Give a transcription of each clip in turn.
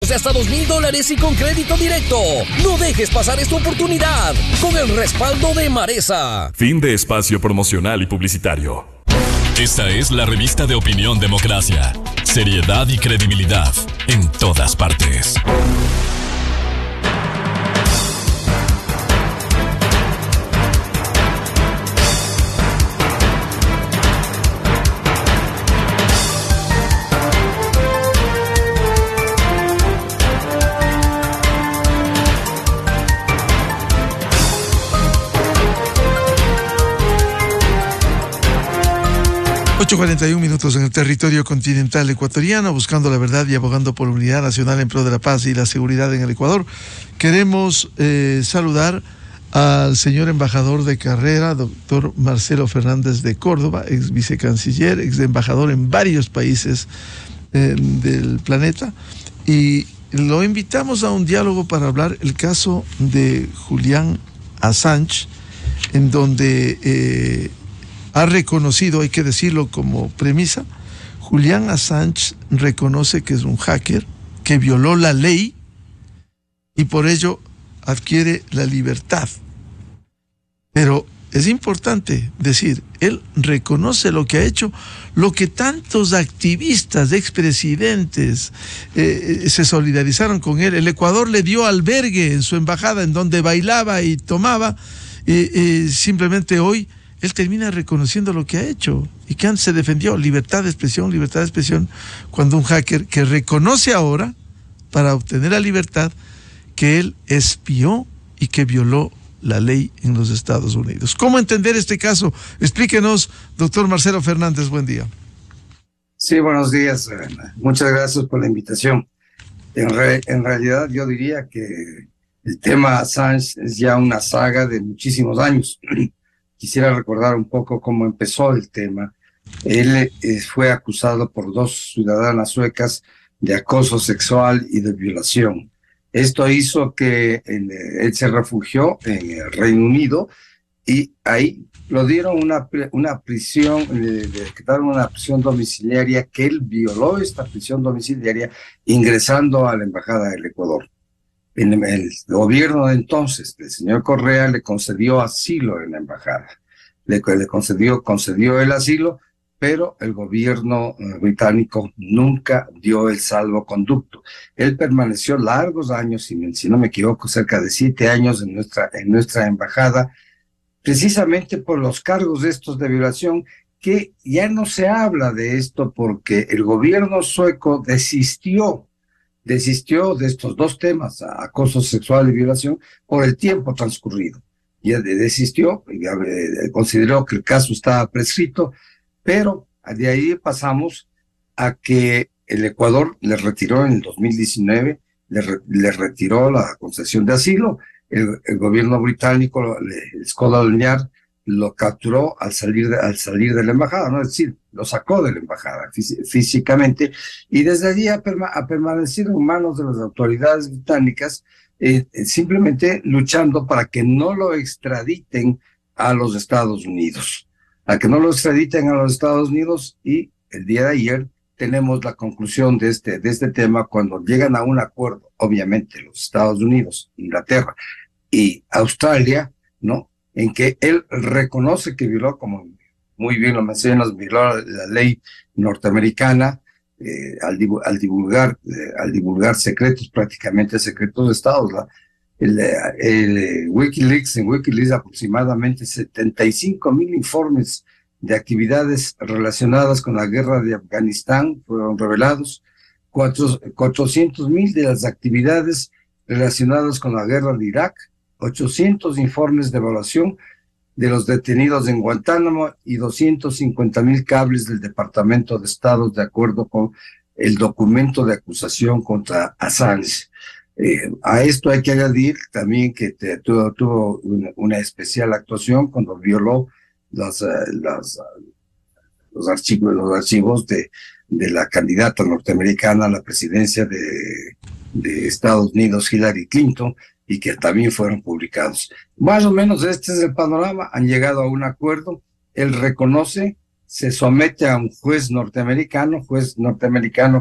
de hasta $2,000 y con crédito directo. No dejes pasar esta oportunidad con el respaldo de Maresa. Fin de espacio promocional y publicitario. Esta es la revista de Opinión Democracia. Seriedad y credibilidad en todas partes. ...8:41 en el territorio continental ecuatoriano, buscando la verdad y abogando por la unidad nacional en pro de la paz y la seguridad en el Ecuador. Queremos saludar al señor embajador de carrera, doctor Marcelo Fernández de Córdoba, ex vicecanciller, ex embajador en varios países del planeta, y lo invitamos a un diálogo para hablar el caso de Julian Assange, en donde ha reconocido, hay que decirlo como premisa, Julian Assange reconoce que es un hacker, que violó la ley y por ello adquiere la libertad. Pero es importante decir, él reconoce lo que ha hecho, lo que tantos activistas, expresidentes se solidarizaron con él. El Ecuador le dio albergue en su embajada, en donde bailaba y tomaba, simplemente hoy él termina reconociendo lo que ha hecho y que antes se defendió, libertad de expresión, cuando un hacker que reconoce ahora, para obtener la libertad, que él espió y que violó la ley en los Estados Unidos. ¿Cómo entender este caso? Explíquenos, doctor Marcelo Fernández, buen día. Sí, buenos días. Muchas gracias por la invitación. En realidad yo diría que el tema Assange es ya una saga de muchísimos años. Quisiera recordar un poco cómo empezó el tema. Él fue acusado por 2 ciudadanas suecas de acoso sexual y de violación. Esto hizo que él se refugió en el Reino Unido y ahí lo dieron una prisión, le decretaron una prisión domiciliaria, que él violó esta prisión domiciliaria ingresando a la Embajada del Ecuador. El gobierno de entonces, el señor Correa, le concedió asilo en la embajada. Le concedió el asilo, pero el gobierno británico nunca dio el salvoconducto. Él permaneció largos años, si no me equivoco, cerca de 7 años en nuestra embajada, precisamente por los cargos estos de violación, que ya no se habla de esto porque el gobierno sueco desistió de estos 2 temas, acoso sexual y violación, por el tiempo transcurrido. Ya desistió, consideró que el caso estaba prescrito, pero de ahí pasamos a que el Ecuador le retiró en el 2019, le retiró la concesión de asilo. El gobierno británico, Scotland Yard, lo capturó al salir de la embajada, ¿no? Es decir, lo sacó de la embajada físicamente, y desde allí ha permanecido en manos de las autoridades británicas, simplemente luchando para que no lo extraditen a los Estados Unidos. Y el día de ayer tenemos la conclusión de este tema, cuando llegan a un acuerdo, obviamente los Estados Unidos, Inglaterra y Australia, ¿no?, en que él reconoce que violó, como muy bien lo mencionas, violó la ley norteamericana al divulgar secretos, prácticamente secretos de Estado. En Wikileaks aproximadamente 75,000 informes de actividades relacionadas con la guerra de Afganistán fueron revelados, 400,000 de las actividades relacionadas con la guerra de Irak, 800 informes de evaluación de los detenidos en Guantánamo y 250,000 cables del Departamento de Estado, de acuerdo con el documento de acusación contra Assange. A esto hay que añadir también que tuvo una especial actuación cuando violó los archivos de la candidata norteamericana a la presidencia de Estados Unidos, Hillary Clinton, y que también fueron publicados. Más o menos este es el panorama. Han llegado a un acuerdo, él reconoce, se somete a un juez norteamericano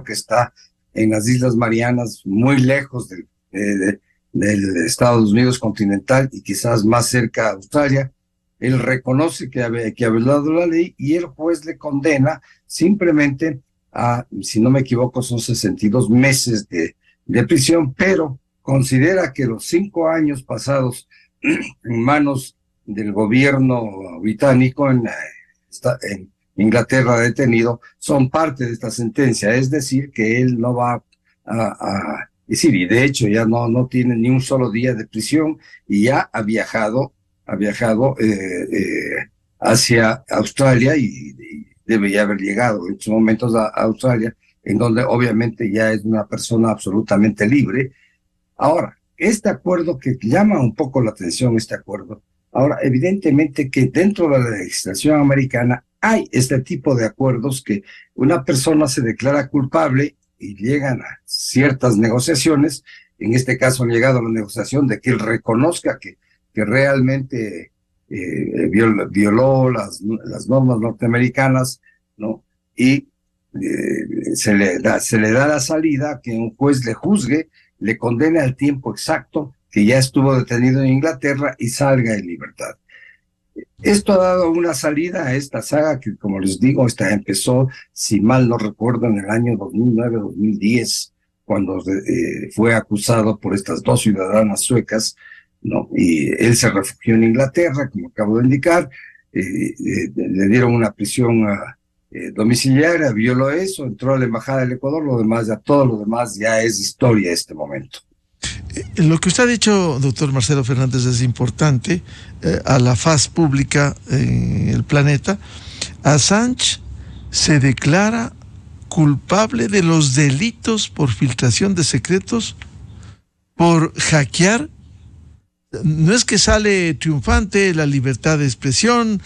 que está en las Islas Marianas, muy lejos del Estados Unidos continental y quizás más cerca a Australia. Él reconoce que ha violado la ley y el juez le condena simplemente a, si no me equivoco, son 62 meses de prisión, pero considera que los 5 años pasados en manos del gobierno británico en Inglaterra detenido son parte de esta sentencia, es decir, que él no va a decir, y de hecho ya no tiene ni un solo día de prisión y ya ha viajado hacia Australia y debe ya haber llegado en estos momentos a Australia, en donde obviamente ya es una persona absolutamente libre. Ahora, este acuerdo que llama un poco la atención, ahora evidentemente que dentro de la legislación americana hay este tipo de acuerdos que una persona se declara culpable y llegan a ciertas negociaciones. En este caso han llegado a la negociación de que él reconozca que realmente violó las normas norteamericanas, ¿no? Y se le da la salida, que un juez le juzgue, le condene al tiempo exacto que ya estuvo detenido en Inglaterra y salga en libertad. Esto ha dado una salida a esta saga que, como les digo, esta empezó, si mal no recuerdo, en el año 2009-2010, cuando fue acusado por estas 2 ciudadanas suecas, ¿no? Y él se refugió en Inglaterra, como acabo de indicar, le dieron una prisión domiciliaria, violó eso, entró a la embajada del Ecuador, todo lo demás ya es historia en este momento. Lo que usted ha dicho, doctor Marcelo Fernández, es importante a la faz pública en el planeta. Assange se declara culpable de los delitos por filtración de secretos, por hackear. No es que sale triunfante la libertad de expresión,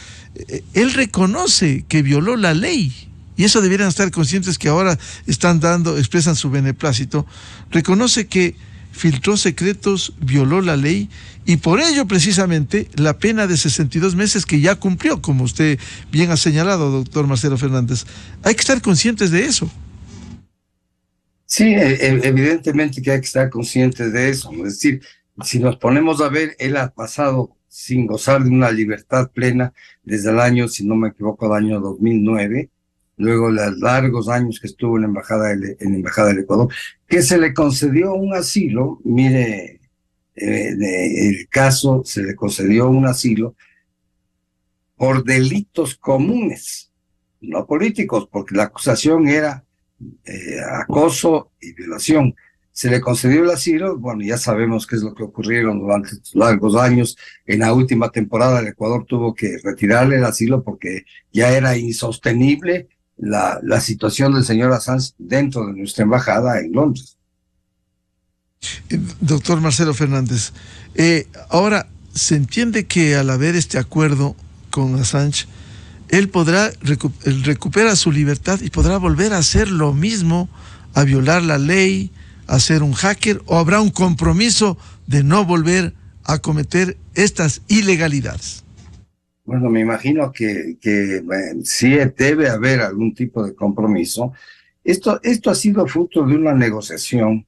él reconoce que violó la ley, y eso deberían estar conscientes que ahora expresan su beneplácito. Reconoce que filtró secretos, violó la ley, y por ello precisamente la pena de 62 meses que ya cumplió, como usted bien ha señalado, doctor Marcelo Fernández. Hay que estar conscientes de eso. Sí, evidentemente que hay que estar conscientes de eso. Es decir, si nos ponemos a ver, él ha pasado sin gozar de una libertad plena desde el año, si no me equivoco, el año 2009, luego de los largos años que estuvo en la embajada del Ecuador, que se le concedió un asilo. Mire, el caso, se le concedió un asilo por delitos comunes, no políticos, porque la acusación era acoso y violación. Se le concedió el asilo. Bueno, ya sabemos qué es lo que ocurrieron durante largos años. En la última temporada el Ecuador tuvo que retirarle el asilo porque ya era insostenible la situación del señor Assange dentro de nuestra embajada en Londres. Doctor Marcelo Fernández, ahora se entiende que al haber este acuerdo con Assange, él recupera su libertad y podrá volver a hacer lo mismo, a violar la ley, a ser un hacker, o habrá un compromiso de no volver a cometer estas ilegalidades. Bueno, me imagino que sí debe haber algún tipo de compromiso. Esto ha sido fruto de una negociación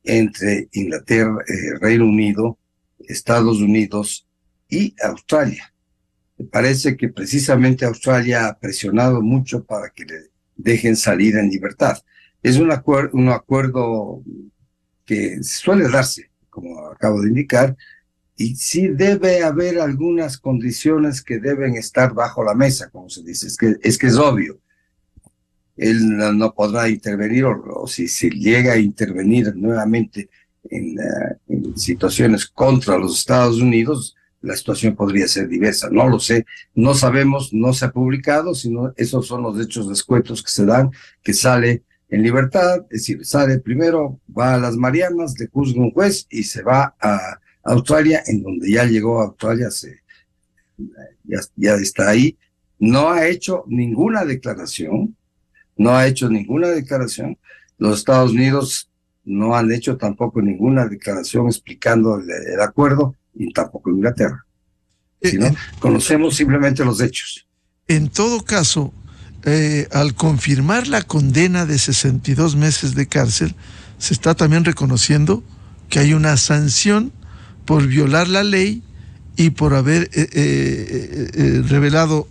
entre Inglaterra, Reino Unido, Estados Unidos y Australia. Me parece que precisamente Australia ha presionado mucho para que le dejen salir en libertad. Es un acuerdo que suele darse, como acabo de indicar, y sí debe haber algunas condiciones que deben estar bajo la mesa, como se dice. Es que es obvio. Él no podrá intervenir, o si llega a intervenir nuevamente en situaciones contra los Estados Unidos, la situación podría ser diversa. No lo sé, no sabemos, no se ha publicado, sino esos son los hechos escuetos que se dan, que sale en libertad. Es decir, sale primero, va a las Marianas, le juzga un juez y se va a Australia, en donde ya llegó a Australia, ya está ahí. No ha hecho ninguna declaración. Los Estados Unidos no han hecho tampoco ninguna declaración explicando el acuerdo, y tampoco Inglaterra. Conocemos simplemente los hechos. En todo caso, al confirmar la condena de 62 meses de cárcel, se está también reconociendo que hay una sanción por violar la ley y por haber revelado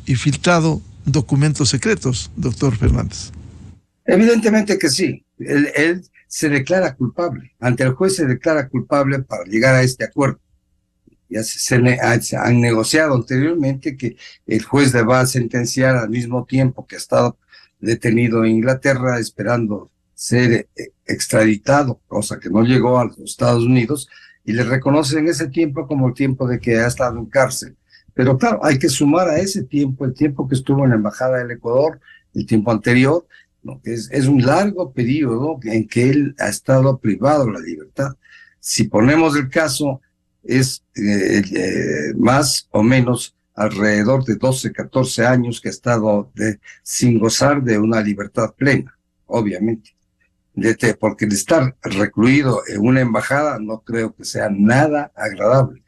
y filtrado documentos secretos, doctor Fernández. Evidentemente que sí. Él se declara culpable. Ante el juez se declara culpable para llegar a este acuerdo. Ya se han negociado anteriormente que el juez le va a sentenciar al mismo tiempo que ha estado detenido en Inglaterra esperando ser extraditado, cosa que no llegó a los Estados Unidos, y le reconocen ese tiempo como el tiempo de que ha estado en cárcel. Pero claro, hay que sumar a ese tiempo el tiempo que estuvo en la Embajada del Ecuador, el tiempo anterior, ¿no? Que es un largo periodo en que él ha estado privado de la libertad. Si ponemos el caso, es más o menos alrededor de 12, 14 años que ha estado sin gozar de una libertad plena, obviamente. Porque el estar recluido en una embajada no creo que sea nada agradable.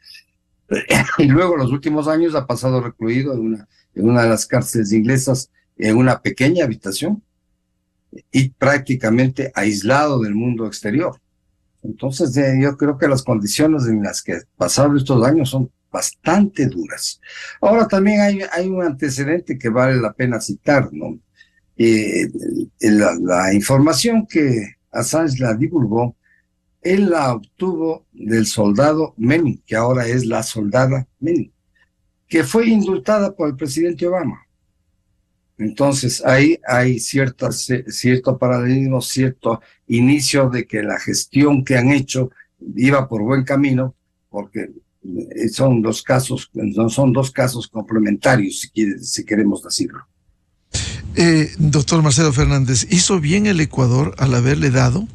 Y luego los últimos años ha pasado recluido en una de las cárceles inglesas, en una pequeña habitación y prácticamente aislado del mundo exterior. Entonces yo creo que las condiciones en las que pasaron estos años son bastante duras. Ahora también hay un antecedente que vale la pena citar, ¿no? La información que Assange la divulgó, él la obtuvo del soldado Manning, que ahora es la soldada Manning, que fue indultada por el presidente Obama. Entonces ahí hay cierto paralelismo, cierto inicio de que la gestión que han hecho iba por buen camino, porque son dos casos complementarios, si queremos decirlo. Doctor Marcelo Fernández, ¿hizo bien el Ecuador al haberle dado,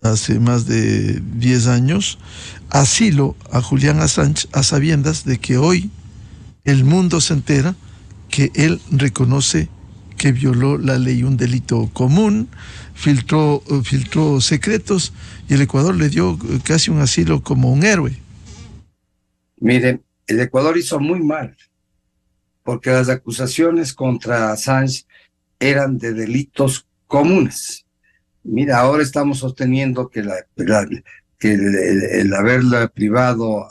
hace más de 10 años, asilo a Julian Assange a sabiendas de que hoy el mundo se entera que él reconoce que violó la ley, un delito común, filtró secretos, y el Ecuador le dio casi un asilo como un héroe? Miren, el Ecuador hizo muy mal, porque las acusaciones contra Assange eran de delitos comunes. Mira, ahora estamos sosteniendo que el haberle privado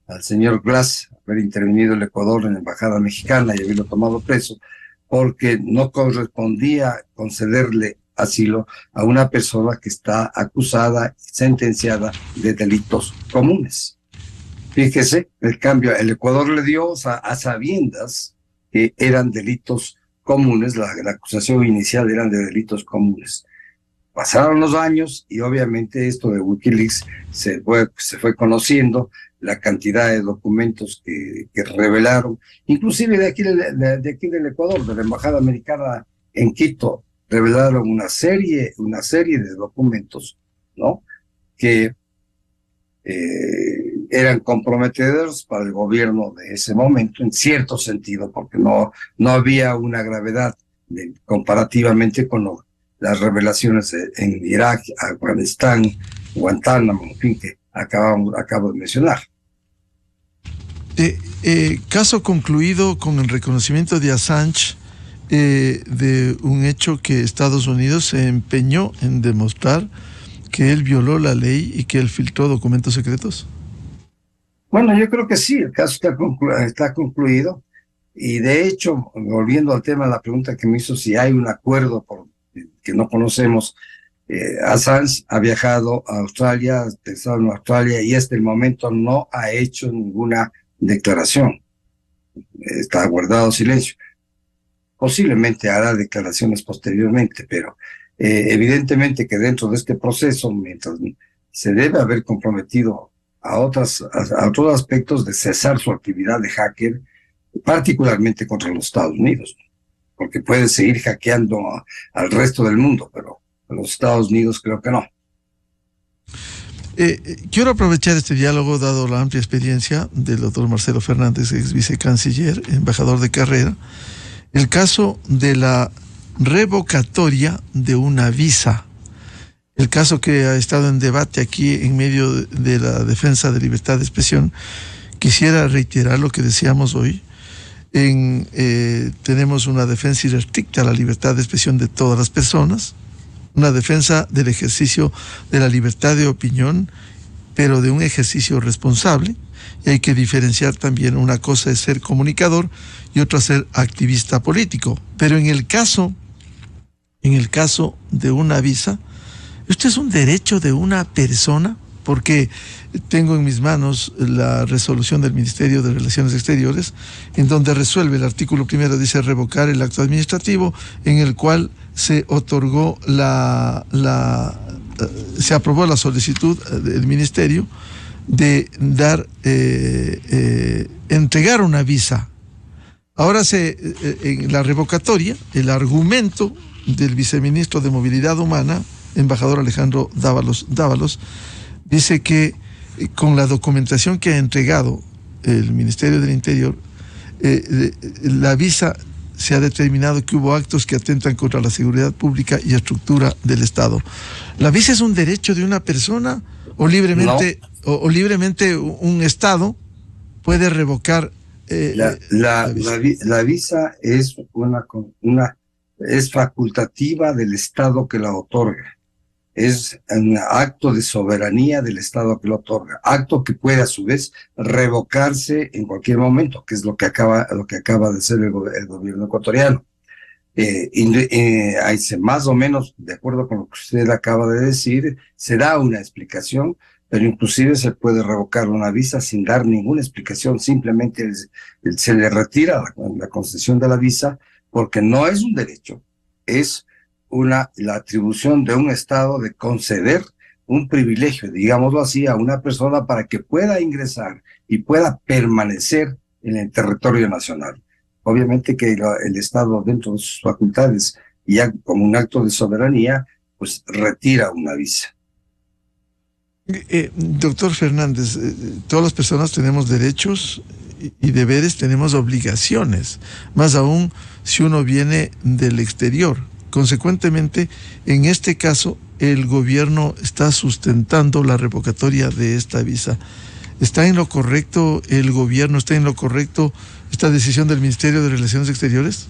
al señor Glass, haber intervenido el Ecuador en la embajada mexicana y haberlo tomado preso, porque no correspondía concederle asilo a una persona que está acusada y sentenciada de delitos comunes. Fíjese, el cambio, el Ecuador le dio a sabiendas que eran delitos comunes, la acusación inicial eran de delitos comunes. Pasaron los años y obviamente esto de Wikileaks se fue conociendo, la cantidad de documentos que revelaron, inclusive de aquí del Ecuador, de la Embajada Americana en Quito, revelaron una serie de documentos, ¿no? Que eran comprometedores para el gobierno de ese momento, en cierto sentido, porque no había una gravedad comparativamente con las revelaciones en Irak, Afganistán, Guantánamo, en fin, que acabo de mencionar. Caso concluido con el reconocimiento de Assange de un hecho que Estados Unidos se empeñó en demostrar que él violó la ley y que él filtró documentos secretos. Bueno, yo creo que sí, el caso está concluido, y de hecho, volviendo al tema de la pregunta que me hizo, si hay un acuerdo que no conocemos, Assange ha viajado a Australia, ha estado en Australia y hasta el momento no ha hecho ninguna declaración, está guardado silencio. Posiblemente hará declaraciones posteriormente, pero evidentemente que dentro de este proceso, mientras se debe haber comprometido a otros aspectos de cesar su actividad de hacker, particularmente contra los Estados Unidos, porque puede seguir hackeando al resto del mundo, pero a los Estados Unidos creo que no. Quiero aprovechar este diálogo, dado la amplia experiencia del doctor Marcelo Fernández, ex vicecanciller, embajador de carrera, el caso de la revocatoria de una visa, el caso que ha estado en debate aquí en medio de la defensa de libertad de expresión. Quisiera reiterar lo que decíamos hoy. Tenemos una defensa irrestricta a la libertad de expresión de todas las personas, una defensa del ejercicio de la libertad de opinión, pero de un ejercicio responsable. Y hay que diferenciar también, una cosa es ser comunicador y otra ser activista político. Pero en el caso de una visa, esto es un derecho de una persona, porque tengo en mis manos la resolución del Ministerio de Relaciones Exteriores, en donde resuelve el artículo primero, dice revocar el acto administrativo en el cual se otorgó se aprobó la solicitud del Ministerio de entregar una visa. Ahora en la revocatoria, el argumento del viceministro de Movilidad Humana, embajador Alejandro Dávalos, dice que con la documentación que ha entregado el Ministerio del Interior, la visa, se ha determinado que hubo actos que atentan contra la seguridad pública y estructura del Estado. ¿La visa es un derecho de una persona o libremente, no, o libremente un Estado puede revocar la visa? Es es facultativa del Estado que la otorga. Es un acto de soberanía del Estado que lo otorga, acto que puede a su vez revocarse en cualquier momento, que es lo que acaba de hacer el gobierno ecuatoriano. Más o menos, de acuerdo con lo que usted acaba de decir, se da una explicación, pero inclusive se puede revocar una visa sin dar ninguna explicación, simplemente se le retira la concesión de la visa, porque no es un derecho, es la atribución de un Estado de conceder un privilegio, digámoslo así, a una persona para que pueda ingresar y pueda permanecer en el territorio nacional. Obviamente que el Estado, dentro de sus facultades, y ya como un acto de soberanía, pues retira una visa. Doctor Fernández, todas las personas tenemos derechos y deberes, tenemos obligaciones, más aún si uno viene del exterior. Consecuentemente, en este caso, el gobierno está sustentando la revocatoria de esta visa. ¿Está en lo correcto el gobierno? ¿Está en lo correcto esta decisión del Ministerio de Relaciones Exteriores?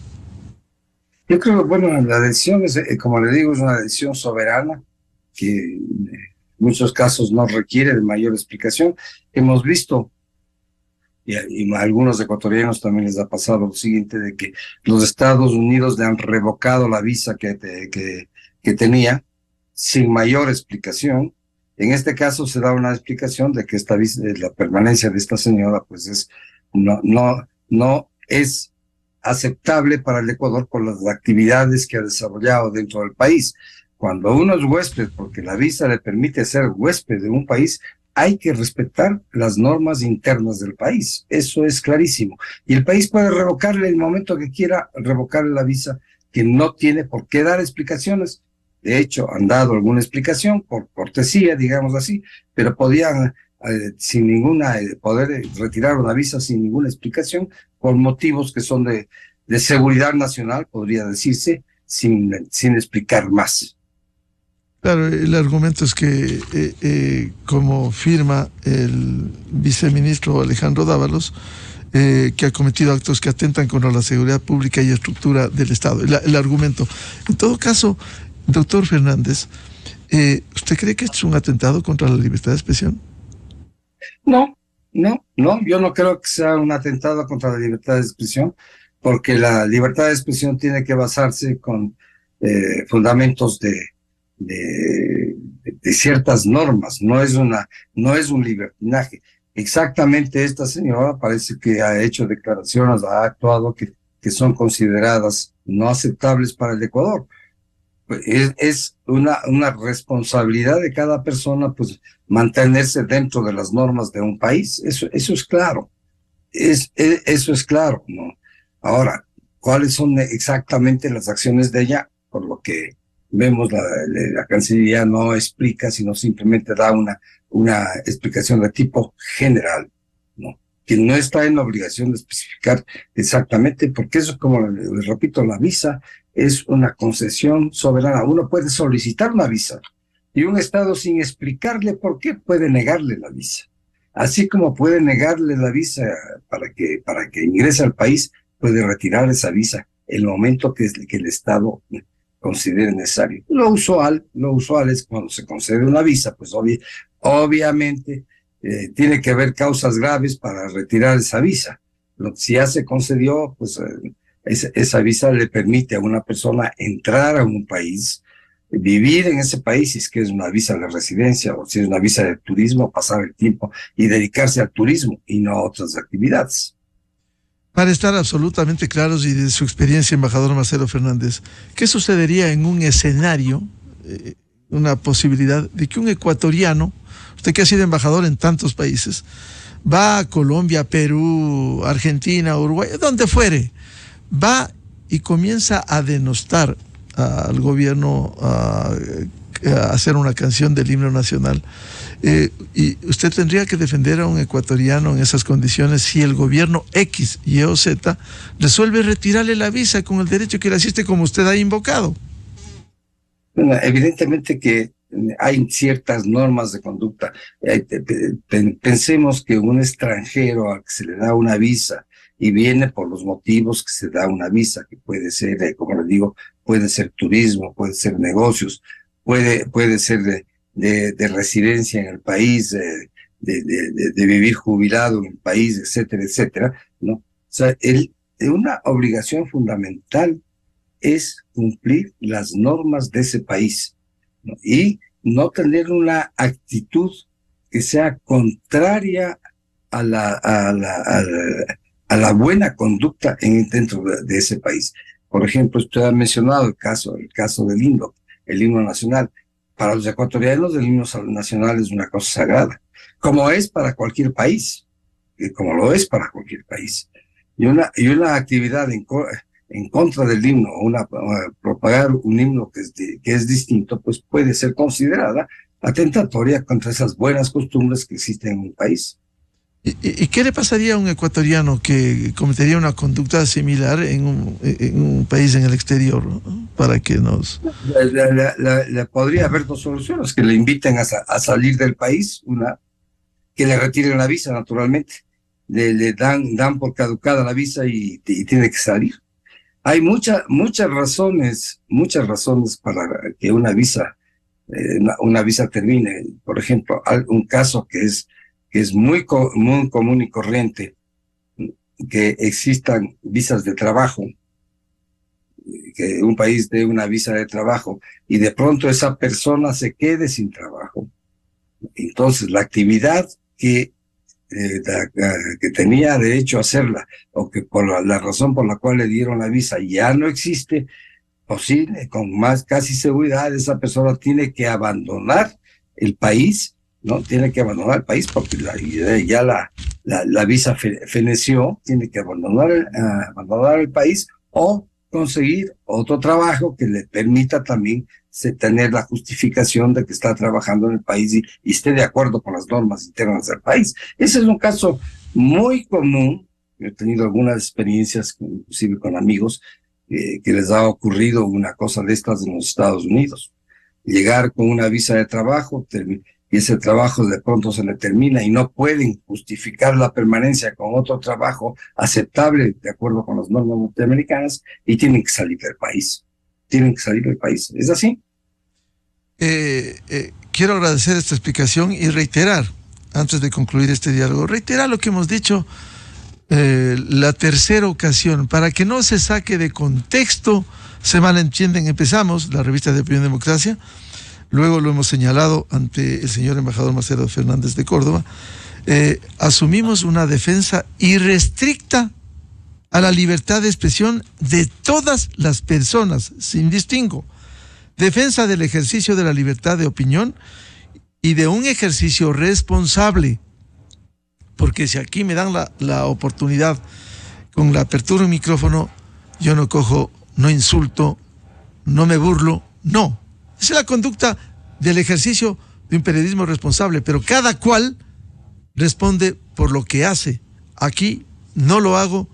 Yo creo que, bueno, la decisión es, como le digo, es una decisión soberana que en muchos casos no requiere de mayor explicación. Hemos visto, y a algunos ecuatorianos también les ha pasado lo siguiente, de que los Estados Unidos le han revocado la visa que tenía sin mayor explicación. En este caso se da una explicación de que esta visa, la permanencia de esta señora, pues no es aceptable para el Ecuador por las actividades que ha desarrollado dentro del país. Cuando uno es huésped, porque la visa le permite ser huésped de un país, hay que respetar las normas internas del país. Eso es clarísimo. Y el país puede revocarle el momento que quiera, revocarle la visa, que no tiene por qué dar explicaciones. De hecho, han dado alguna explicación por cortesía, digamos así, pero podían poder retirar una visa sin ninguna explicación por motivos que son de seguridad nacional, podría decirse, sin explicar más. Claro, el argumento es que, como firma el viceministro Alejandro Dávalos, que ha cometido actos que atentan contra la seguridad pública y estructura del Estado. El argumento. En todo caso, doctor Fernández, ¿usted cree que es un atentado contra la libertad de expresión? No, yo no creo que sea un atentado contra la libertad de expresión, porque la libertad de expresión tiene que basarse con fundamentos de ciertas normas, no es un libertinaje. Exactamente, esta señora parece que ha hecho declaraciones, ha actuado que son consideradas no aceptables para el Ecuador. Es una responsabilidad de cada persona, pues, mantenerse dentro de las normas de un país. Eso es claro. Eso es claro, ¿no? Ahora, ¿cuáles son exactamente las acciones de ella? Por lo que vemos, la Cancillería no explica, sino simplemente da una explicación de tipo general, ¿no? Que no está en la obligación de especificar exactamente, porque eso, como les repito, la visa es una concesión soberana. Uno puede solicitar una visa y un Estado, sin explicarle por qué, puede negarle la visa. Así como puede negarle la visa para que ingrese al país, puede retirar esa visa en el momento que el Estado considere necesario. Lo usual es cuando se concede una visa, pues obviamente tiene que haber causas graves para retirar esa visa. Si ya se concedió, pues esa visa le permite a una persona entrar a un país, vivir en ese país, si es que es una visa de residencia o si es una visa de turismo, pasar el tiempo y dedicarse al turismo y no a otras actividades. Para estar absolutamente claros y de su experiencia, embajador Marcelo Fernández, ¿qué sucedería en un escenario, una posibilidad de que un ecuatoriano, usted que ha sido embajador en tantos países, va a Colombia, Perú, Argentina, Uruguay, donde fuere, va y comienza a denostar al gobierno, a hacer una canción del himno nacional? Y usted tendría que defender a un ecuatoriano en esas condiciones si el gobierno X, Y o Z resuelve retirarle la visa con el derecho que le asiste, como usted ha invocado. Bueno, evidentemente que hay ciertas normas de conducta. Pensemos que un extranjero al que se le da una visa y viene por los motivos que se da una visa, que puede ser, como le digo, puede ser turismo, puede ser negocios, puede ser de residencia en el país, de vivir jubilado en el país, etcétera, etcétera, ¿no? O sea, una obligación fundamental es cumplir las normas de ese país, ¿no? Y no tener una actitud que sea contraria a la buena conducta dentro de ese país. Por ejemplo, usted ha mencionado el caso del himno, el himno nacional. Para los ecuatorianos el himno nacional es una cosa sagrada, como es para cualquier país, como lo es para cualquier país. Y una actividad en contra del himno, propagar un himno que es distinto, pues puede ser considerada atentatoria contra esas buenas costumbres que existen en un país. ¿Y qué le pasaría a un ecuatoriano que cometería una conducta similar en un país en el exterior, ¿no? Para que nos... Le podría haber dos soluciones: que le inviten a salir del país, que le retiren la visa, naturalmente. Le dan por caducada la visa y tiene que salir. Hay muchas razones para que una visa termine. Por ejemplo, un caso que es muy común y corriente, que existan visas de trabajo, que un país dé una visa de trabajo y de pronto esa persona se quede sin trabajo. Entonces, la actividad que tenía derecho a hacerla, o que por la razón por la cual le dieron la visa ya no existe, posible, con más casi seguridad, esa persona tiene que abandonar el país, ¿no? Tiene que abandonar el país porque ya la visa feneció, tiene que abandonar el país o conseguir otro trabajo que le permita también tener la justificación de que está trabajando en el país y esté de acuerdo con las normas internas del país. Ese es un caso muy común. Yo he tenido algunas experiencias, inclusive con amigos, que les ha ocurrido una cosa de estas en los Estados Unidos. Llegar con una visa de trabajo y ese trabajo de pronto se le termina y no pueden justificar la permanencia con otro trabajo aceptable de acuerdo con las normas norteamericanas y tienen que salir del país. ¿Es así? Quiero agradecer esta explicación y reiterar, antes de concluir este diálogo, reiterar lo que hemos dicho la tercera ocasión, para que no se saque de contexto, se malentienden. Empezamos la revista de Opinión Democracia, luego lo hemos señalado ante el señor embajador Marcelo Fernández de Córdoba, asumimos una defensa irrestricta a la libertad de expresión de todas las personas, sin distingo. Defensa del ejercicio de la libertad de opinión y de un ejercicio responsable. Porque si aquí me dan la oportunidad, con la apertura de un micrófono, yo no cojo, no insulto, no me burlo, no. Esa es la conducta del ejercicio de un periodismo responsable, pero cada cual responde por lo que hace. Aquí no lo hago,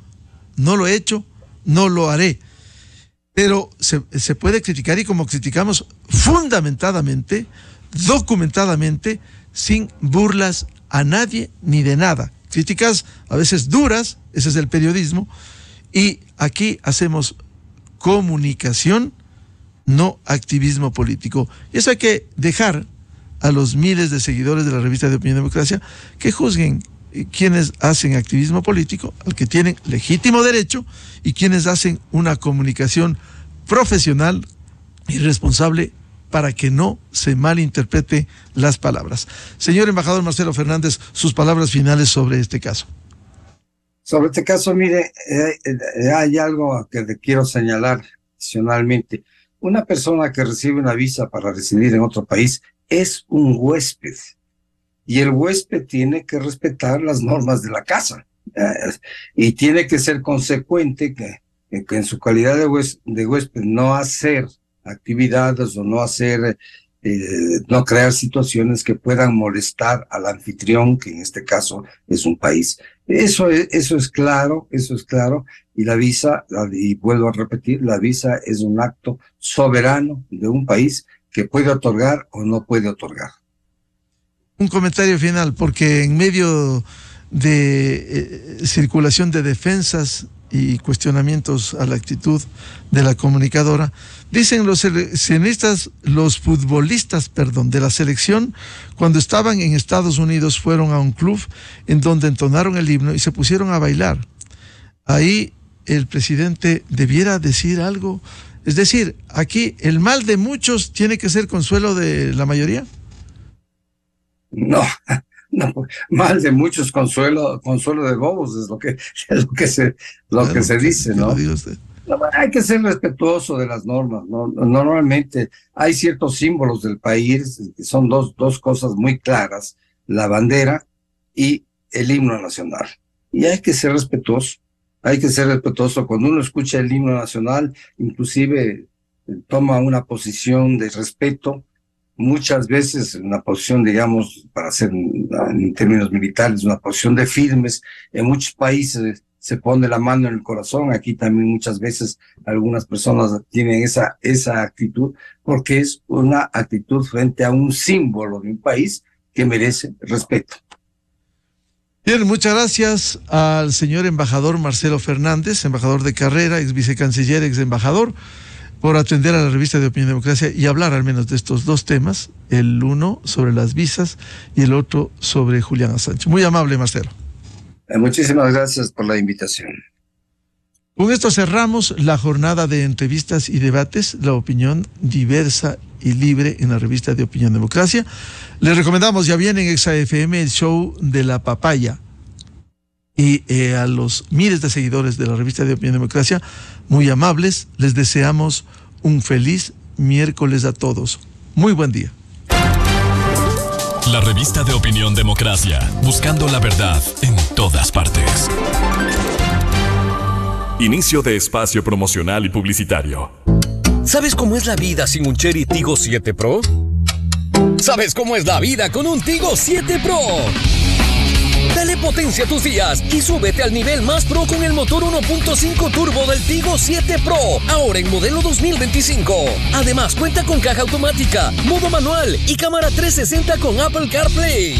no lo he hecho, no lo haré. Pero se puede criticar, y como criticamos fundamentadamente, documentadamente, sin burlas a nadie ni de nada. Críticas a veces duras, ese es el periodismo, Y aquí hacemos comunicación, no activismo político. Y eso hay que dejar a los miles de seguidores de la revista de Opinión y Democracia que juzguen quienes hacen activismo político, al que tienen legítimo derecho, y quienes hacen una comunicación profesional y responsable para que no se malinterprete las palabras. Señor embajador Marcelo Fernández, sus palabras finales sobre este caso. Sobre este caso, mire, hay algo que le quiero señalar adicionalmente. Una persona que recibe una visa para residir en otro país es un huésped, y el huésped tiene que respetar las normas de la casa, y tiene que ser consecuente que en su calidad de huésped no hacer actividades o no crear situaciones que puedan molestar al anfitrión, que en este caso es un país. Eso es claro, y la visa, y vuelvo a repetir, la visa es un acto soberano de un país que puede otorgar o no puede otorgar. Un comentario final, porque en medio de circulación de defensas y cuestionamientos a la actitud de la comunicadora, dicen los futbolistas de la selección, cuando estaban en Estados Unidos, fueron a un club en donde entonaron el himno y se pusieron a bailar. Ahí el presidente debiera decir algo. Es decir, aquí el mal de muchos tiene que ser consuelo de la mayoría. No, mal de muchos, consuelo de bobos, es lo que se dice, ¿no? Hay que ser respetuoso de las normas, ¿no? Normalmente hay ciertos símbolos del país, que son dos cosas muy claras: la bandera y el himno nacional. Y hay que ser respetuoso. Cuando uno escucha el himno nacional, inclusive toma una posición de respeto, muchas veces una posición, digamos, para hacer en términos militares, una posición de firmes. En muchos países se pone la mano en el corazón. Aquí también muchas veces algunas personas tienen esa actitud, porque es una actitud frente a un símbolo de un país que merece respeto. Bien, muchas gracias al señor embajador Marcelo Fernández, embajador de carrera, ex vicecanciller, ex embajador, por atender a la revista de Opinión y Democracia y hablar al menos de estos dos temas, el uno sobre las visas y el otro sobre Julián Assange. Muy amable, Marcelo. Muchísimas gracias por la invitación. Con esto cerramos la jornada de entrevistas y debates, la opinión diversa y libre en la revista de Opinión y Democracia. Les recomendamos, ya viene en Exa FM, el show de la papaya. Y a los miles de seguidores de la revista de Opinión y Democracia, muy amables, les deseamos un feliz miércoles a todos. Muy buen día. La revista de Opinión Democracia, buscando la verdad en todas partes. Inicio de espacio promocional y publicitario. ¿Sabes cómo es la vida sin un Chery Tigo 7 Pro? ¿Sabes cómo es la vida con un Tigo 7 Pro? Dale potencia a tus días y súbete al nivel más pro con el motor 1.5 turbo del Tigo 7 Pro, ahora en modelo 2025. Además, cuenta con caja automática, modo manual y cámara 360 con Apple CarPlay.